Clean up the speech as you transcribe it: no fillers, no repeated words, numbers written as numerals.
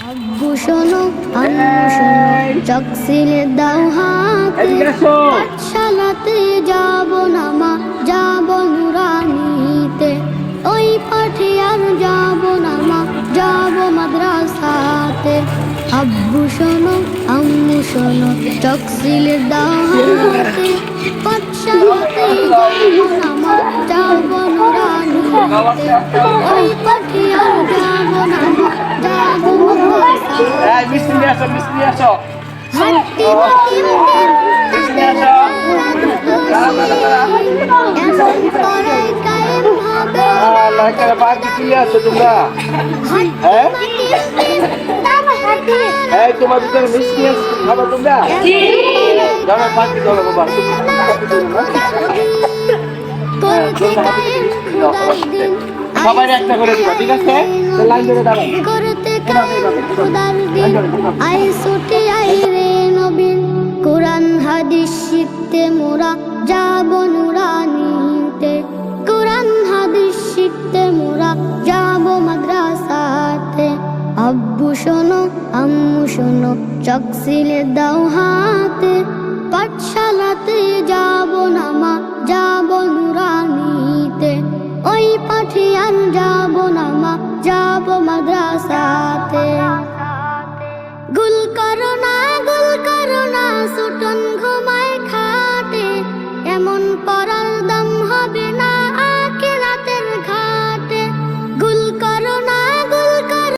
আব্বু শোনো আম্মু শোনো চকসিলে দাও হাতে পাঠশালাতে যাব না মা যাব নুরানিতে ওই পাঠে আর যাব না মা যাব মাদ্রাসাতে আব্বু শোনো আম্মু শোনো চকসিলে দাও হাতে পাঠশালাতে যাব না মা যাব নুরানিতে ওই পাঠে আর যাব না মা যাব মাদ্রাসাতে হাঁটতে তোমাদের মিষ্টি খাবার তোমরা সবাই একটা করে দিবা, ঠিক আছে? লাইন ধরে দাঁড়াও। কোরআন হাদিস শিখতে মোরা যাব নুরানিতে কোরআন হাদিস শিখতে মোরা যাব মাদ্রাসাতে আব্বু শোনো আম্মু শোনো চকসিলে দাও হাতে